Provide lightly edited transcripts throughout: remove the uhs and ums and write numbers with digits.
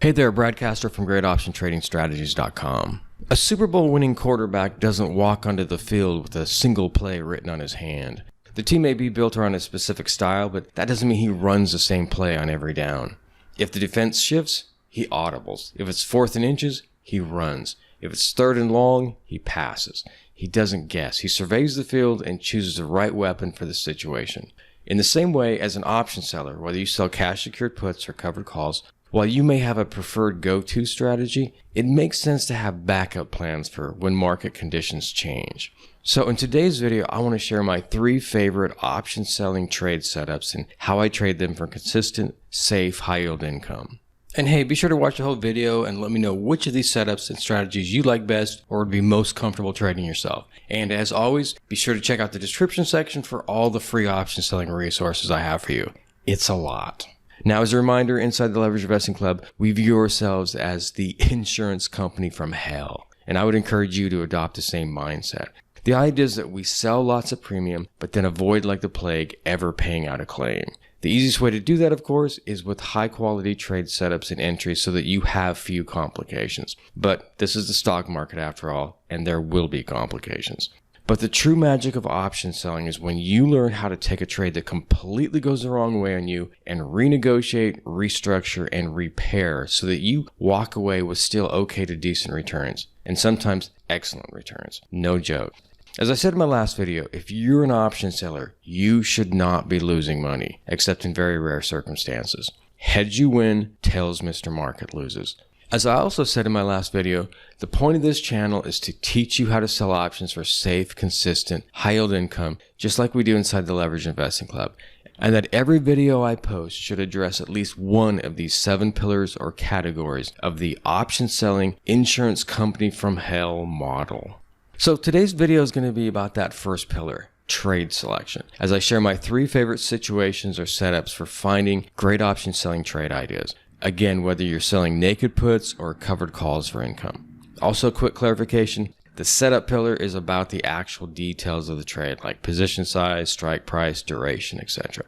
Hey there, Brad Castor from GreatOptionTradingStrategies.com. A Super Bowl winning quarterback doesn't walk onto the field with a single play written on his hand. The team may be built around a specific style, but that doesn't mean he runs the same play on every down. If the defense shifts, he audibles. If it's 4th and inches, he runs. If it's 3rd and long, he passes. He doesn't guess. He surveys the field and chooses the right weapon for the situation. In the same way as an option seller, whether you sell cash secured puts or covered calls, while you may have a preferred go-to strategy, it makes sense to have backup plans for when market conditions change. So in today's video, I want to share my 3 favorite option selling trade setups and how I trade them for consistent, safe, high-yield income. And hey, be sure to watch the whole video and let me know which of these setups and strategies you like best or would be most comfortable trading yourself. And as always, be sure to check out the description section for all the free option selling resources I have for you. It's a lot. Now, as a reminder, inside the Leverage Investing Club, we view ourselves as the insurance company from hell. And I would encourage you to adopt the same mindset. The idea is that we sell lots of premium, but then avoid like the plague ever paying out a claim. The easiest way to do that, of course, is with high quality trade setups and entries so that you have few complications. But this is the stock market after all, and there will be complications. But the true magic of option selling is when you learn how to take a trade that completely goes the wrong way on you and renegotiate, restructure, and repair so that you walk away with still okay to decent returns, and sometimes excellent returns. No joke. As I said in my last video, if you're an option seller, you should not be losing money, except in very rare circumstances. Heads you win, tails Mr. Market loses. As I also said in my last video, the point of this channel is to teach you how to sell options for safe, consistent, high-yield income, just like we do inside the Leverage Investing Club, and that every video I post should address at least one of these 7 pillars or categories of the option selling insurance company from hell model. So today's video is going to be about that first pillar, trade selection, as I share my 3 favorite situations or setups for finding great option selling trade ideas. Again, whether you're selling naked puts or covered calls for income. Also, a quick clarification, the setup pillar is about the actual details of the trade, like position size, strike price, duration, etc.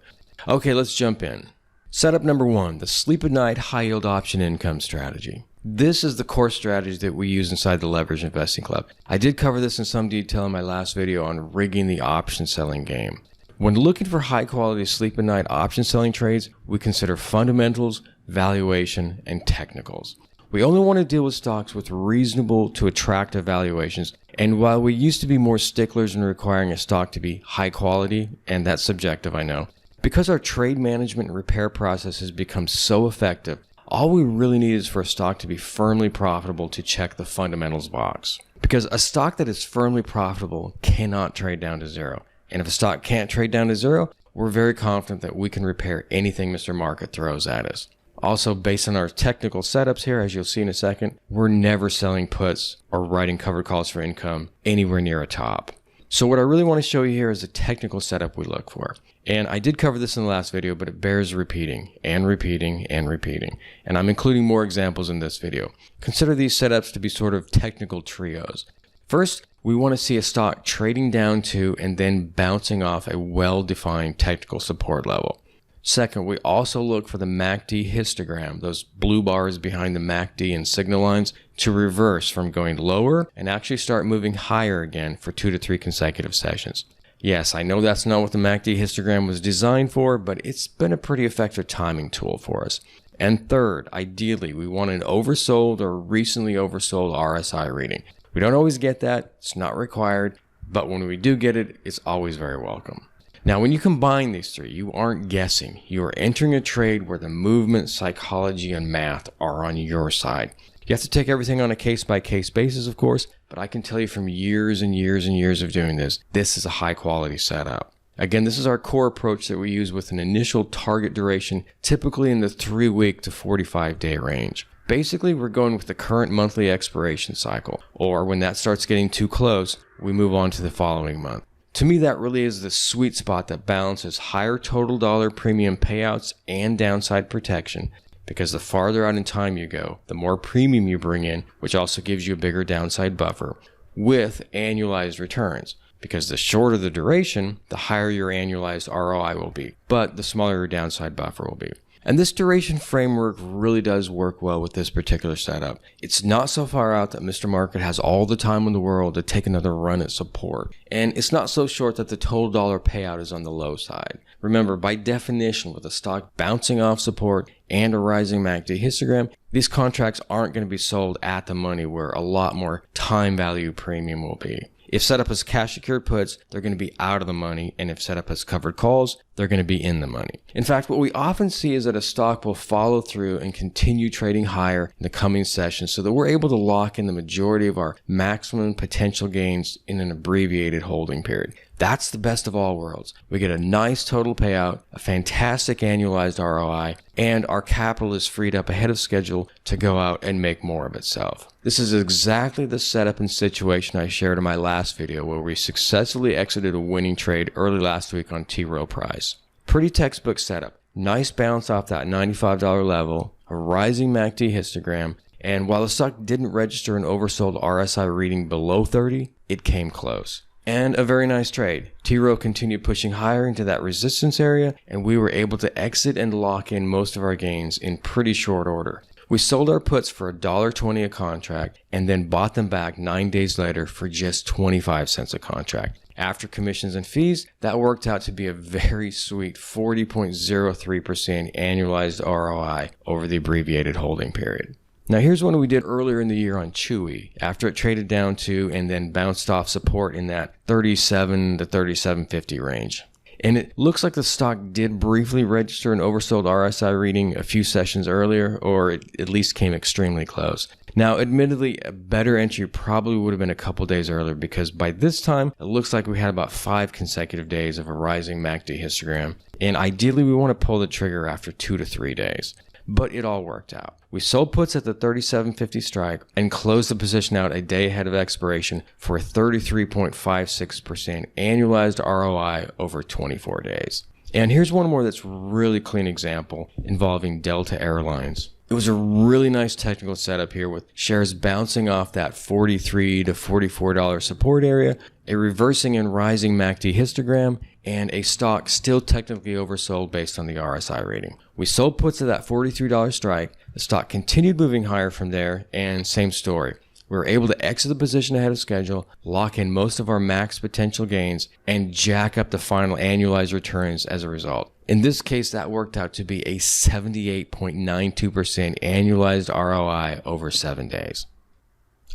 Okay, let's jump in. Setup number 1, the sleep at night high yield option income strategy. This is the core strategy that we use inside the Leverage Investing Club. I did cover this in some detail in my last video on rigging the option selling game. When looking for high quality sleep at night option selling trades, we consider fundamentals, valuation, and technicals. We only want to deal with stocks with reasonable to attractive valuations, and while we used to be more sticklers in requiring a stock to be high quality, and that's subjective I know, because our trade management and repair process has become so effective, all we really need is for a stock to be firmly profitable to check the fundamentals box. Because a stock that is firmly profitable cannot trade down to zero. And if a stock can't trade down to zero, we're very confident that we can repair anything Mr. Market throws at us. Also, based on our technical setups here, as you'll see in a second, we're never selling puts or writing covered calls for income anywhere near a top. So what I really want to show you here is a technical setup we look for. And I did cover this in the last video, but it bears repeating and repeating and repeating. And I'm including more examples in this video. Consider these setups to be sort of technical trios. First, we want to see a stock trading down to and then bouncing off a well-defined technical support level. Second, we also look for the MACD histogram, those blue bars behind the MACD and signal lines, to reverse from going lower and actually start moving higher again for 2 to 3 consecutive sessions. Yes, I know that's not what the MACD histogram was designed for, but it's been a pretty effective timing tool for us. And third, ideally, we want an oversold or recently oversold RSI reading. We don't always get that, it's not required, but when we do get it, it's always very welcome. Now, when you combine these 3, you aren't guessing. You are entering a trade where the movement, psychology, and math are on your side. You have to take everything on a case-by-case basis, of course, but I can tell you from years and years and years of doing this, this is a high-quality setup. Again, this is our core approach that we use with an initial target duration, typically in the 3-week to 45-day range. Basically, we're going with the current monthly expiration cycle, or when that starts getting too close, we move on to the following month. To me, that really is the sweet spot that balances higher total dollar premium payouts and downside protection, because the farther out in time you go, the more premium you bring in, which also gives you a bigger downside buffer, with annualized returns. Because the shorter the duration, the higher your annualized ROI will be, but the smaller your downside buffer will be. And this duration framework really does work well with this particular setup. It's not so far out that Mr. Market has all the time in the world to take another run at support. And it's not so short that the total dollar payout is on the low side. Remember, by definition, with a stock bouncing off support and a rising MACD histogram, these contracts aren't going to be sold at the money where a lot more time value premium will be. If set up as cash secured puts, they're going to be out of the money, and if set up as covered calls, they're going to be in the money. In fact, what we often see is that a stock will follow through and continue trading higher in the coming sessions so that we're able to lock in the majority of our maximum potential gains in an abbreviated holding period. That's the best of all worlds. We get a nice total payout, a fantastic annualized ROI, and our capital is freed up ahead of schedule to go out and make more of itself. This is exactly the setup and situation I shared in my last video where we successfully exited a winning trade early last week on T. Rowe Price. Pretty textbook setup. Nice bounce off that $95 level, a rising MACD histogram, and while the stock didn't register an oversold RSI reading below 30, it came close. And a very nice trade. T. Rowe continued pushing higher into that resistance area, and we were able to exit and lock in most of our gains in pretty short order. We sold our puts for $1.20 a contract and then bought them back 9 days later for just 25 cents a contract. After commissions and fees, that worked out to be a very sweet 40.03% annualized ROI over the abbreviated holding period. Now here's one we did earlier in the year on Chewy, after it traded down to and then bounced off support in that 37 to 37.50 range. And it looks like the stock did briefly register an oversold RSI reading a few sessions earlier, or it at least came extremely close. Now, admittedly, a better entry probably would have been a couple days earlier because by this time, it looks like we had about 5 consecutive days of a rising MACD histogram. And ideally, we want to pull the trigger after 2 to 3 days. But it all worked out. We sold puts at the 37.50 strike and closed the position out a day ahead of expiration for a 33.56% annualized ROI over 24 days. And here's one more that's really clean example involving Delta Airlines. It was a really nice technical setup here with shares bouncing off that $43 to $44 support area, a reversing and rising MACD histogram, and a stock still technically oversold based on the RSI rating. We sold puts at that $43 strike. The stock continued moving higher from there, and same story. We were able to exit the position ahead of schedule, lock in most of our max potential gains, and jack up the final annualized returns as a result. In this case, that worked out to be a 78.92% annualized ROI over 7 days.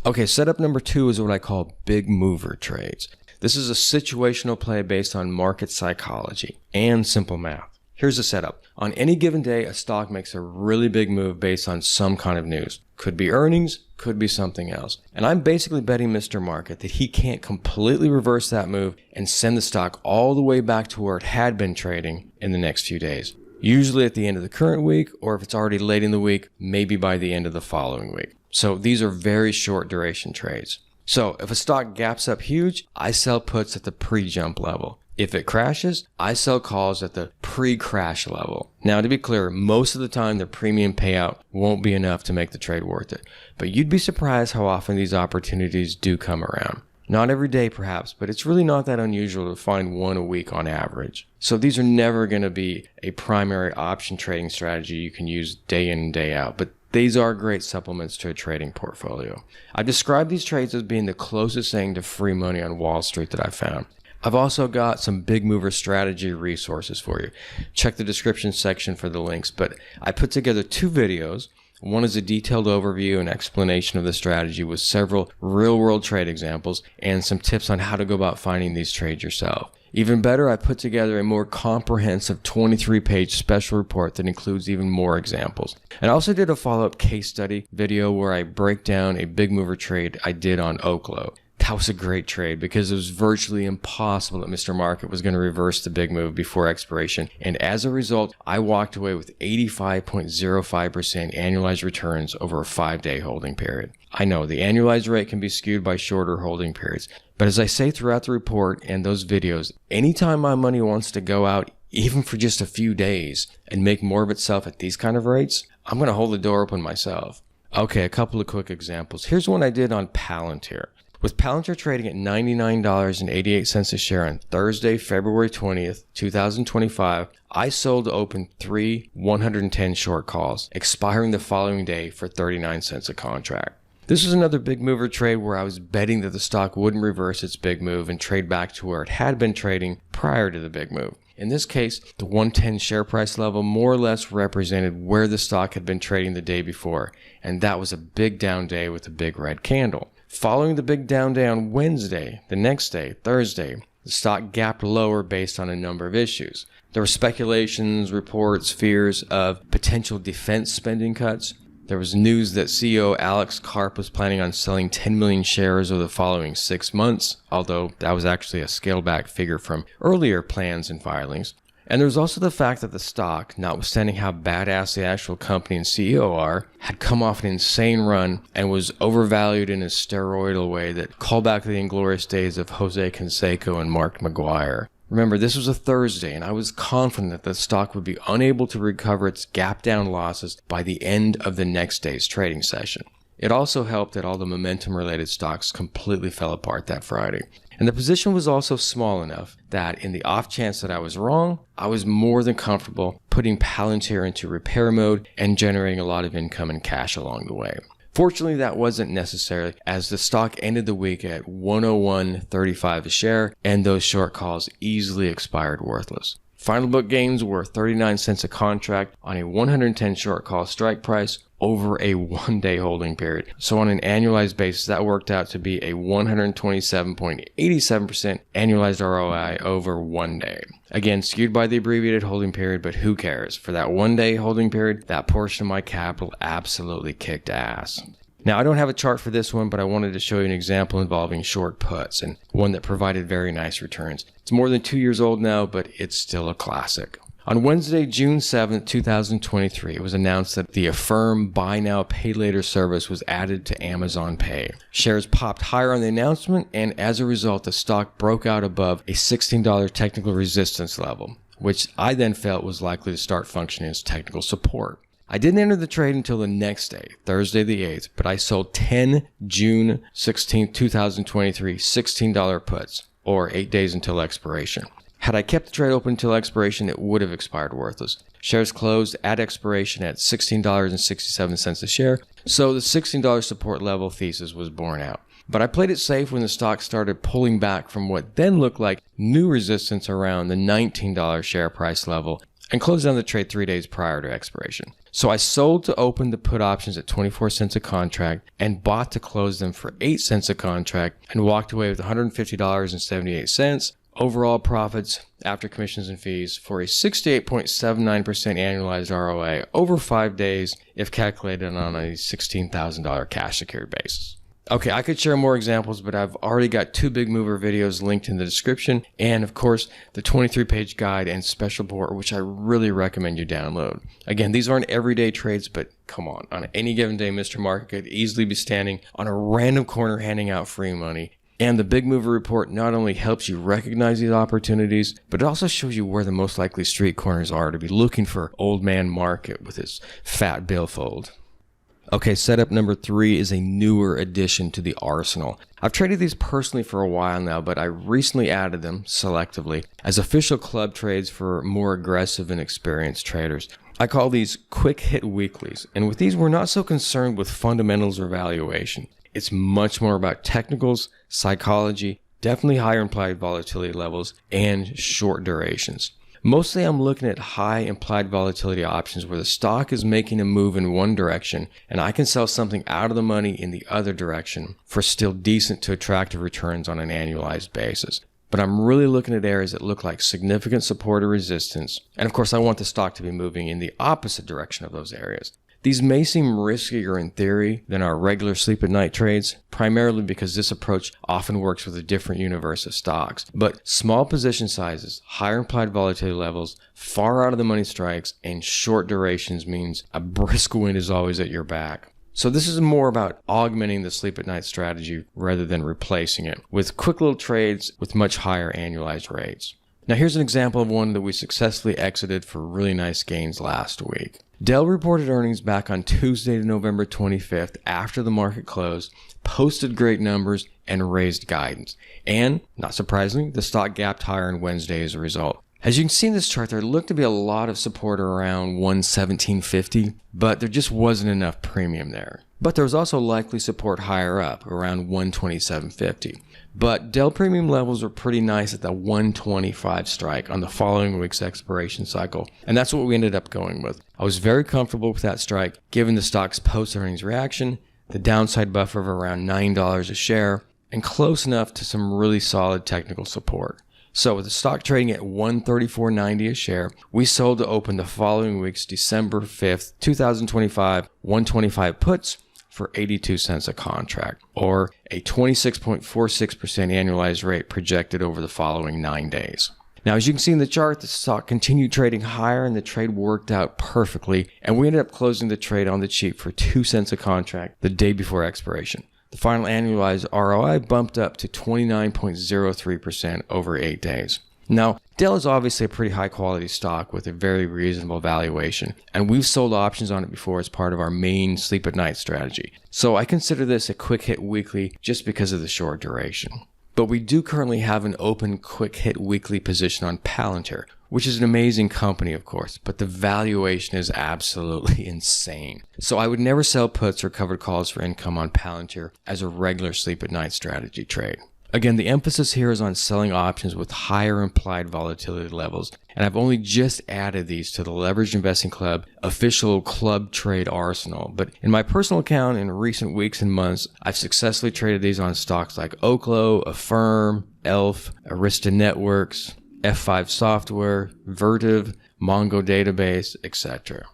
Okay, setup number 2 is what I call big mover trades. This is a situational play based on market psychology and simple math. Here's the setup. On any given day, a stock makes a really big move based on some kind of news. Could be earnings, could be something else. And I'm basically betting Mr. Market that he can't completely reverse that move and send the stock all the way back to where it had been trading in the next few days. Usually at the end of the current week, or if it's already late in the week, maybe by the end of the following week. So these are very short duration trades. So if a stock gaps up huge, I sell puts at the pre-jump level. If it crashes, I sell calls at the pre-crash level. Now, to be clear, most of the time the premium payout won't be enough to make the trade worth it. But you'd be surprised how often these opportunities do come around. Not every day perhaps, but it's really not that unusual to find one a week on average. So these are never going to be a primary option trading strategy you can use day in and day out, but these are great supplements to a trading portfolio. I've described these trades as being the closest thing to free money on Wall Street that I've found. I've also got some big mover strategy resources for you. Check the description section for the links, but I put together 2 videos. One is a detailed overview and explanation of the strategy with several real-world trade examples and some tips on how to go about finding these trades yourself. Even better, I put together a more comprehensive 23-page special report that includes even more examples. And I also did a follow-up case study video where I break down a big mover trade I did on Oklo. That was a great trade because it was virtually impossible that Mr. Market was going to reverse the big move before expiration. And as a result, I walked away with 85.05% annualized returns over a 5-day holding period. I know the annualized rate can be skewed by shorter holding periods, but as I say throughout the report and those videos, anytime my money wants to go out, even for just a few days, and make more of itself at these kind of rates, I'm going to hold the door open myself. Okay, a couple of quick examples. Here's one I did on Palantir. With Palantir trading at $99.88 a share on Thursday, February 20th, 2025, I sold to open 3 110 short calls, expiring the following day for 39 cents a contract. This was another big mover trade where I was betting that the stock wouldn't reverse its big move and trade back to where it had been trading prior to the big move. In this case, the 110 share price level more or less represented where the stock had been trading the day before, and that was a big down day with a big red candle. Following the big down day on Wednesday, the next day, Thursday, the stock gapped lower based on a number of issues. There were speculations, reports, fears of potential defense spending cuts. There was news that CEO Alex Karp was planning on selling 10 million shares over the following 6 months, although that was actually a scaled-back figure from earlier plans and filings. And there was also the fact that the stock, notwithstanding how badass the actual company and CEO are, had come off an insane run and was overvalued in a steroidal way that called back to the inglorious days of Jose Canseco and Mark McGuire. Remember, this was a Thursday, and I was confident that the stock would be unable to recover its gap-down losses by the end of the next day's trading session. It also helped that all the momentum-related stocks completely fell apart that Friday. And the position was also small enough that in the off chance that I was wrong, I was more than comfortable putting Palantir into repair mode and generating a lot of income and cash along the way. Fortunately, that wasn't necessary as the stock ended the week at 101.35 a share and those short calls easily expired worthless. Final book gains were 39 cents a contract on a 110 short call strike price over a one-day holding period. So on an annualized basis, that worked out to be a 127.87% annualized ROI over 1 day. Again, skewed by the abbreviated holding period, but who cares? For that 1 day holding period, that portion of my capital absolutely kicked ass. Now, I don't have a chart for this one, but I wanted to show you an example involving short puts and one that provided very nice returns. It's more than 2 years old now, but it's still a classic. On Wednesday, June 7th, 2023, it was announced that the Affirm Buy Now, Pay Later service was added to Amazon Pay. Shares popped higher on the announcement, and as a result, the stock broke out above a $16 technical resistance level, which I then felt was likely to start functioning as technical support. I didn't enter the trade until the next day, Thursday the 8th, but I sold 10 June 16th, 2023 $16 puts, or 8 days until expiration. Had I kept the trade open until expiration, it would have expired worthless. Shares closed at expiration at $16.67 a share, so the $16 support level thesis was borne out. But I played it safe when the stock started pulling back from what then looked like new resistance around the $19 share price level and closed down the trade 3 days prior to expiration. So I sold to open the put options at 24 cents a contract and bought to close them for 8 cents a contract and walked away with $150.78. Overall profits after commissions and fees for a 68.79% annualized ROA over 5 days if calculated on a $16,000 cash secured basis. Okay, I could share more examples, but I've already got 2 big mover videos linked in the description, and of course, the 23-page guide and special report, which I really recommend you download. Again, these aren't everyday trades, but come on any given day, Mr. Market could easily be standing on a random corner handing out free money. And the Big Mover Report not only helps you recognize these opportunities, but it also shows you where the most likely street corners are to be looking for Old Man Market with his fat billfold. Okay, setup number 3 is a newer addition to the arsenal. I've traded these personally for a while now, but I recently added them selectively as official club trades for more aggressive and experienced traders. I call these quick hit weeklies, and with these we're not so concerned with fundamentals or valuation. It's much more about technicals, psychology, definitely higher implied volatility levels, and short durations. Mostly I'm looking at high implied volatility options where the stock is making a move in one direction and I can sell something out of the money in the other direction for still decent to attractive returns on an annualized basis. But I'm really looking at areas that look like significant support or resistance, and of course I want the stock to be moving in the opposite direction of those areas. These may seem riskier in theory than our regular sleep at night trades, primarily because this approach often works with a different universe of stocks. But small position sizes, higher implied volatility levels, far out of the money strikes, and short durations means a brisk wind is always at your back. So this is more about augmenting the sleep at night strategy rather than replacing it, with quick little trades with much higher annualized rates. Now here's an example of one that we successfully exited for really nice gains last week. Dell reported earnings back on Tuesday, November 25th after the market closed, posted great numbers, and raised guidance. And, not surprisingly, the stock gapped higher on Wednesday as a result. As you can see in this chart, there looked to be a lot of support around 117.50, but there just wasn't enough premium there. But there was also likely support higher up, around 127.50. But Dell premium levels were pretty nice at the 125 strike on the following week's expiration cycle, and that's what we ended up going with. I was very comfortable with that strike, given the stock's post-earnings reaction, the downside buffer of around $9 a share, and close enough to some really solid technical support. So with the stock trading at $134.90 a share, we sold to open the following week's December 5th, 2025 125 puts for 82 cents a contract, or a 26.46% annualized rate projected over the following 9 days. Now, as you can see in the chart, the stock continued trading higher and the trade worked out perfectly, and we ended up closing the trade on the cheap for 2 cents a contract the day before expiration. The final annualized ROI bumped up to 29.03% over 8 days. Now, Dell is obviously a pretty high quality stock with a very reasonable valuation, and we've sold options on it before as part of our main sleep at night strategy. So I consider this a quick hit weekly just because of the short duration. But we do currently have an open quick hit weekly position on Palantir, which is an amazing company, of course, but the valuation is absolutely insane. So I would never sell puts or covered calls for income on Palantir as a regular sleep at night strategy trade. Again, the emphasis here is on selling options with higher implied volatility levels, and I've only just added these to the Leveraged Investing Club official club trade arsenal. But in my personal account in recent weeks and months, I've successfully traded these on stocks like Oklo, Affirm, Elf, Arista Networks, F5 Software, Vertiv, Mongo Database, etc.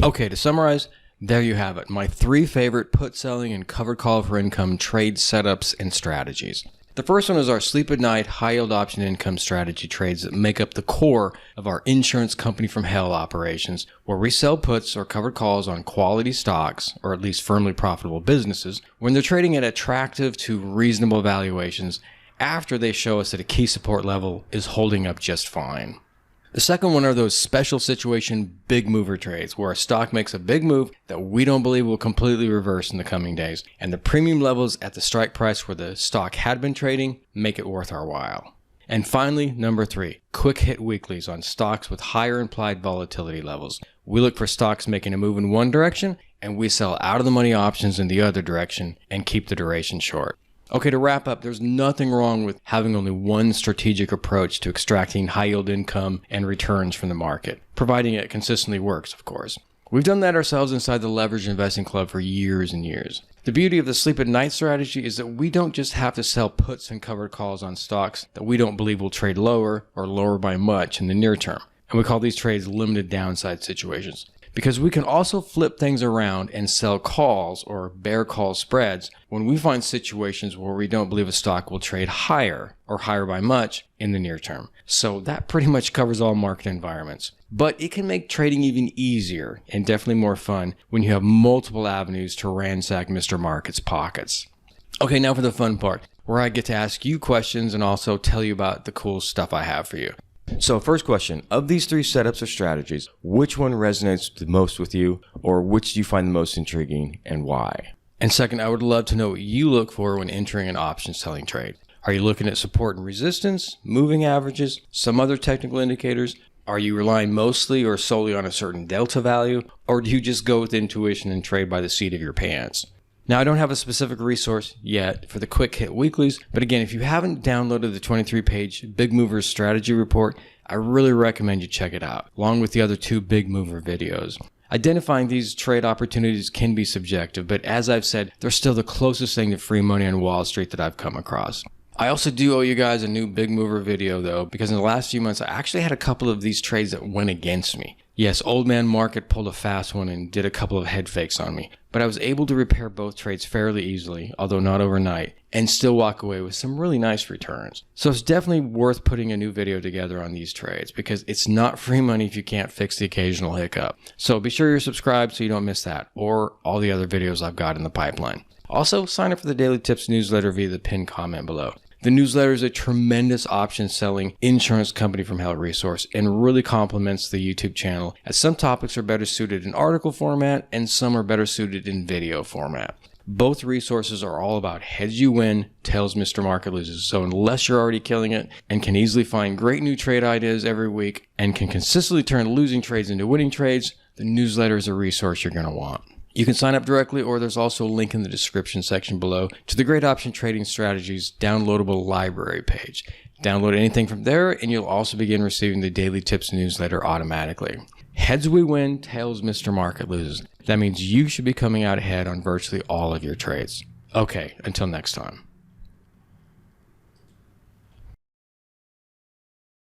Okay, to summarize, there you have it, my 3 favorite put selling and covered call for income trade setups and strategies. The first one is our sleep at night high yield option income strategy trades that make up the core of our insurance company from hell operations, where we sell puts or covered calls on quality stocks, or at least firmly profitable businesses, when they're trading at attractive to reasonable valuations after they show us that a key support level is holding up just fine. The second one are those special situation big mover trades where a stock makes a big move that we don't believe will completely reverse in the coming days, and the premium levels at the strike price where the stock had been trading make it worth our while. And finally, number 3, quick hit weeklies on stocks with higher implied volatility levels. We look for stocks making a move in one direction, and we sell out of the money options in the other direction and keep the duration short. Okay, to wrap up, there's nothing wrong with having only one strategic approach to extracting high yield income and returns from the market, providing it consistently works, of course. We've done that ourselves inside the Leveraged Investing Club for years and years. The beauty of the sleep at night strategy is that we don't just have to sell puts and covered calls on stocks that we don't believe will trade lower or lower by much in the near term. And we call these trades limited downside situations, because we can also flip things around and sell calls or bear call spreads when we find situations where we don't believe a stock will trade higher or higher by much in the near term. So that pretty much covers all market environments. But it can make trading even easier and definitely more fun when you have multiple avenues to ransack Mr. Market's pockets. Okay, now for the fun part, where I get to ask you questions and also tell you about the cool stuff I have for you. So first question, of these 3 setups or strategies, which one resonates the most with you, or which do you find the most intriguing and why? And second, I would love to know what you look for when entering an option selling trade. Are you looking at support and resistance, moving averages, some other technical indicators? Are you relying mostly or solely on a certain delta value, or do you just go with intuition and trade by the seat of your pants? Now, I don't have a specific resource yet for the quick hit weeklies, but again, if you haven't downloaded the 23-page Big Movers strategy report, I really recommend you check it out, along with the other 2 Big Mover videos. Identifying these trade opportunities can be subjective, but as I've said, they're still the closest thing to free money on Wall Street that I've come across. I also do owe you guys a new Big Mover video though, because in the last few months, I actually had a couple of these trades that went against me. Yes, Old Man Market pulled a fast one and did a couple of head fakes on me, but I was able to repair both trades fairly easily, although not overnight, and still walk away with some really nice returns. So it's definitely worth putting a new video together on these trades because it's not free money if you can't fix the occasional hiccup. So be sure you're subscribed so you don't miss that or all the other videos I've got in the pipeline. Also, sign up for the Daily Tips newsletter via the pinned comment below. The newsletter is a tremendous option selling insurance company from Hell Resource and really complements the YouTube channel, as some topics are better suited in article format and some are better suited in video format. Both resources are all about heads you win, tails Mr. Market loses. So unless you're already killing it and can easily find great new trade ideas every week and can consistently turn losing trades into winning trades, the newsletter is a resource you're going to want. You can sign up directly, or there's also a link in the description section below to the Great Option Trading Strategies downloadable library page. Download anything from there, and you'll also begin receiving the daily tips newsletter automatically. Heads we win, tails Mr. Market loses. That means you should be coming out ahead on virtually all of your trades. Okay, until next time.